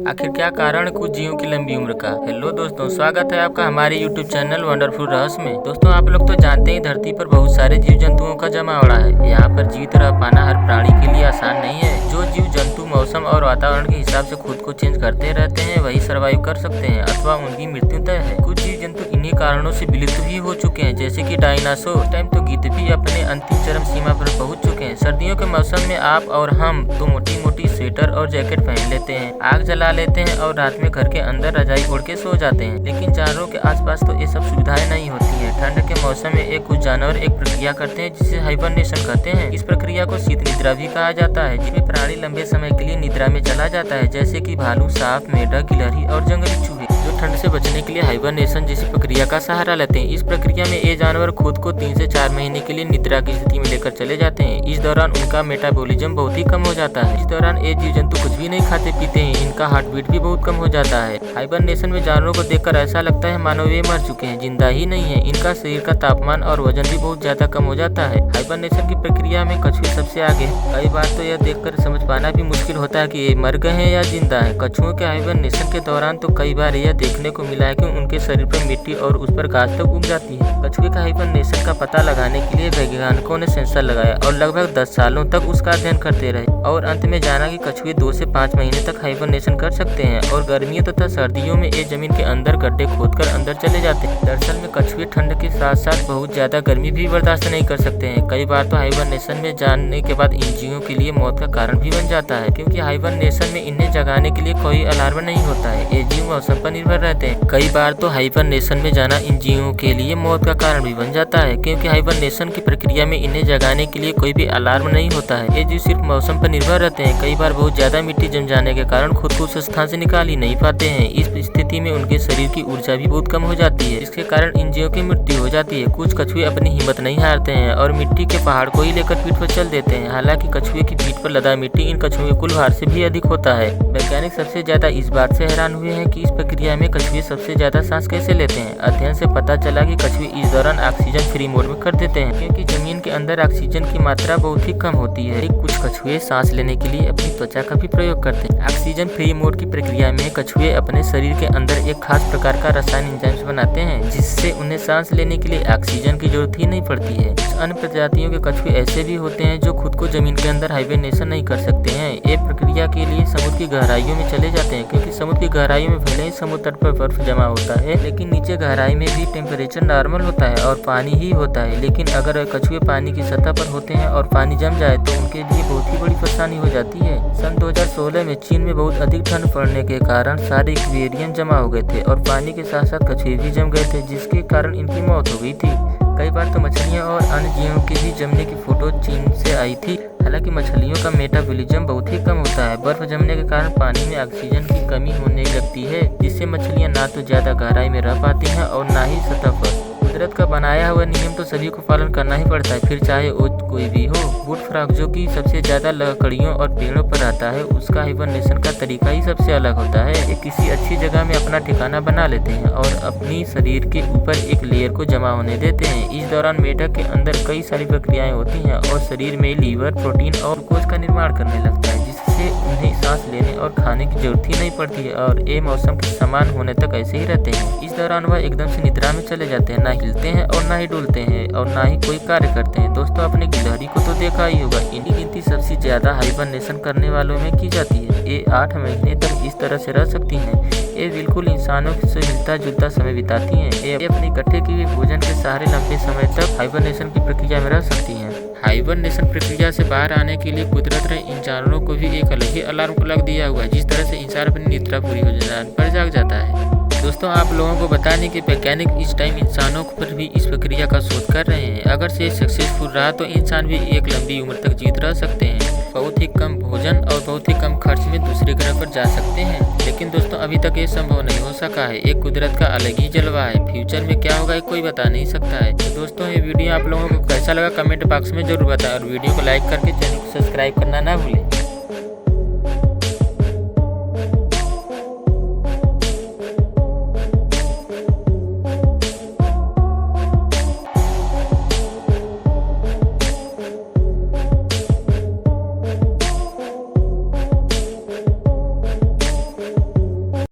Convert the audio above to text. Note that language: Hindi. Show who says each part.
Speaker 1: आखिर क्या कारण है कुछ जीवों की लंबी उम्र का। हेलो दोस्तों, स्वागत है आपका हमारे यूट्यूब चैनल वंडरफुल रहस्य में। दोस्तों, आप लोग तो जानते ही धरती पर बहुत सारे जीव जंतुओं का जमावड़ा है। यहाँ पर जीवित रह पाना हर प्राणी के लिए आसान नहीं है। जो जीव जंतु मौसम और वातावरण के हिसाब से खुद को चेंज करते रहते हैं वही सर्वाइव कर सकते हैं अथवा उनकी मृत्यु तय है। कुछ जीव जंतु इन्हीं कारणों से विलुप्त भी हो चुके हैं, जैसे कि डायनासोर। इस टाइम तो गिद्ध भी अपने अंतिम चरम सीमा पर पहुंच चुके हैं। सर्दियों के मौसम में आप और हम तो मोटी मोटी स्वेटर और जैकेट पहन लेते हैं, आग जला लेते हैं और रात में घर के अंदर रजाई ओढ़ के सो जाते हैं। लेकिन जानवरों के आसपास तो ये सब सुविधाएं नहीं होती हैं। ठंड के मौसम में कुछ जानवर एक प्रक्रिया करते हैं जिसे हाइबरनेशन कहते हैं। इस प्रक्रिया को शीत निद्रा भी कहा जाता है, जिसमें प्राणी लंबे समय के लिए निद्रा में चला जाता है, जैसे कि भालू, सांप, मेढक, गिलहरी और जंगली चूहे, जो ठंड से बचने के लिए हाइबरनेशन जैसी प्रक्रिया का सहारा लेते हैं। इस प्रक्रिया में ये जानवर खुद को 3 से 4 महीने के लिए निद्रा की स्थिति में लेकर चले जाते हैं। इस दौरान उनका मेटाबॉलिज्म बहुत ही कम हो जाता है। इस दौरान ये जीव जंतु कुछ भी नहीं खाते पीते हैं, इनका हार्ट बीट भी बहुत कम हो जाता है। हाइबरनेशन में जानवरों को देखकर ऐसा लगता है मानो वे मर चुके हैं, जिंदा ही नहीं है। इनका शरीर का तापमान और वजन भी बहुत ज्यादा कम हो जाता है। हाइबरनेशन की प्रक्रिया में कछुए सबसे आगे है। कई बार तो यह देखकर समझ पाना भी मुश्किल होता है कि ये मर गए हैं या जिंदा है। कछुओं के हाइबरनेशन के दौरान तो कई बार यह देखने को मिला है कि उनके शरीर पर मिट्टी और उस पर घास तक उग जाती है। कछुए का हाइबरनेशन का पता लगाने के लिए वैज्ञानिकों ने सेंसर लगाया और लगभग 10 सालों तक उसका अध्ययन करते रहे और अंत में जाना कि कछुए 2 से 5 महीने तक हाइबरनेशन कर सकते हैं और गर्मियों तथा सर्दियों में ये जमीन के अंदर गड्ढे खोदकर अंदर चले जाते हैं। दरअसल में कछुए ठंड के साथ साथ बहुत ज्यादा गर्मी भी बर्दाश्त नहीं कर सकते हैं। कई बार तो हाइबरनेशन में जाने के बाद इन जीवों के लिए मौत का कारण भी बन जाता है, क्योंकि हाइबरनेशन में इन्हें जगाने के लिए कोई अलार्म नहीं होता है। ये जीव मौसम पर निर्भर रहते हैं। कई बार तो हाइबरनेशन में जाना इन जीवों के लिए मौत का कारण भी बन जाता है, क्योंकि हाइबरनेशन की प्रक्रिया में इन्हें जगाने के लिए कोई भी अलार्म नहीं होता है। ये जीव सिर्फ मौसम पर निर्भर रहते हैं। कई बार बहुत ज्यादा मिट्टी जम जाने के कारण खुद को उस स्थान से निकाल ही नहीं पाते हैं। इस स्थिति में उनके शरीर की ऊर्जा भी बहुत कम हो जाती है, जिसके कारण इन जीवों की मृत्यु हो जाती है। कुछ कछुए अपनी हिम्मत नहीं हारते हैं और मिट्टी के पहाड़ को ही लेकर पीठ पर चल देते हैं। हालांकि कछुए की पीठ पर लदा मिट्टी इन कछुओं के कुल भार से भी अधिक होता है। वैज्ञानिक सबसे ज्यादा इस बात से हैरान हुए हैं कि इस प्रक्रिया में कछुए सबसे ज्यादा सांस कैसे लेते हैं। अध्ययन से पता चला कि कछुए इस दौरान ऑक्सीजन फ्री मोड में कर देते हैं, क्योंकि जमीन के अंदर ऑक्सीजन की मात्रा बहुत ही कम होती है। कुछ कछुए सांस लेने के लिए अपनी त्वचा का भी प्रयोग करते हैं। ऑक्सीजन फ्री मोड की प्रक्रिया में कछुए अपने शरीर के अंदर एक खास प्रकार का रसायन एंजाइम्स बनाते हैं, जिससे उन्हें सांस लेने के लिए ऑक्सीजन की जरूरत ही नहीं पड़ती है। अन्य प्रजातियों के कछुए ऐसे भी होते हैं जो खुद को जमीन के अंदर हाइबरनेशन नहीं कर सकते हैं। ये प्रक्रिया के लिए समुद्र की गहराइयों में चले जाते हैं, क्योंकि समुद्र की गहराइयों में भले ही समुद्र तट पर बर्फ जमा होता है, लेकिन नीचे गहराई में भी टेम्परेचर नॉर्मल होता है और पानी ही होता है। लेकिन अगर कछुए पानी की सतह पर होते हैं और पानी जम जाए तो उनके लिए बहुत ही बड़ी परेशानी हो जाती है। सन 2016 में चीन में बहुत अधिक ठंड पड़ने के कारण सारे एक्वेरियम जमा हो गए थे और पानी के साथ साथ कछुए भी जम गए थे, जिसके कारण इनकी मौत हो गई थी। कई बार तो मछलियां और अन्य जीवों के भी जमने की फोटो चीन से आई थी। हालांकि मछलियों का मेटाबॉलिज्म बहुत ही कम होता है। बर्फ जमने के कारण पानी में ऑक्सीजन की कमी होने लगती है, जिससे मछलियां ना तो ज्यादा गहराई में रह पाती हैं और ना ही सतह पर। कुदरत का बनाया हुआ नियम तो सभी को पालन करना ही पड़ता है, फिर चाहे वो कोई भी हो। वुड फ्रॉग जो कि सबसे ज्यादा लकड़ियों और पेड़ों पर रहता है, उसका हाइबरनेशन का तरीका ही सबसे अलग होता है। ये किसी अच्छी जगह में अपना ठिकाना बना लेते हैं और अपनी शरीर के ऊपर एक लेयर को जमा होने देते हैं। इस दौरान मेढक के अंदर कई सारी प्रक्रियाएं होती हैं और शरीर में लीवर, प्रोटीन और ग्लूकोज का निर्माण करने लगता है, जिससे उन्हें सांस लेने और खाने की जरूरत ही नहीं पड़ती है और ये मौसम के समान होने तक ऐसे ही रहते हैं। इस दौरान वह एकदम से निद्रा में चले जाते हैं, ना हिलते हैं और ना ही डुलते हैं और ना ही कोई कार्य करते हैं। दोस्तों, अपने गिलहरी को तो देखा ही होगा। इनकी गिनती सबसे ज्यादा हाइबरनेशन करने वालों में की जाती है। ये 8 महीने तक इस तरह से रह सकती हैं। ये बिल्कुल इंसानों से मिलता जुलता समय बिताती हैं। ये अपने इकट्ठे किए भोजन के सहारे लंबे समय तक हाइबरनेशन की प्रक्रिया में रह सकती हैं। हाइबरनेशन प्रक्रिया से बाहर आने के लिए कुदरत ने इन जानवरों को भी एक अलग ही अलार्म लग दिया हुआ है, जिस तरह से इंसान अपनी निद्रा पूरी हो जाने पर जाग जाता है। दोस्तों, आप लोगों को बता दें कि वैज्ञानिक इस टाइम इंसानों पर भी इस प्रक्रिया का शोध कर रहे हैं। अगर से सक्सेसफुल रहा तो इंसान भी एक लंबी उम्र तक जीवित रह सकते हैं, बहुत ही कम भोजन और बहुत ही कम खर्च में दूसरे ग्रह पर जा सकते हैं। लेकिन दोस्तों, अभी तक ये संभव नहीं हो सका है। एक कुदरत का अलग ही जलवा है। फ्यूचर में क्या होगा कोई बता नहीं सकता है। तो दोस्तों, ये वीडियो आप लोगों को कैसा लगा कमेंट बॉक्स में जरूर बताएं और वीडियो को लाइक करके चैनल को सब्सक्राइब करना ना भूलें।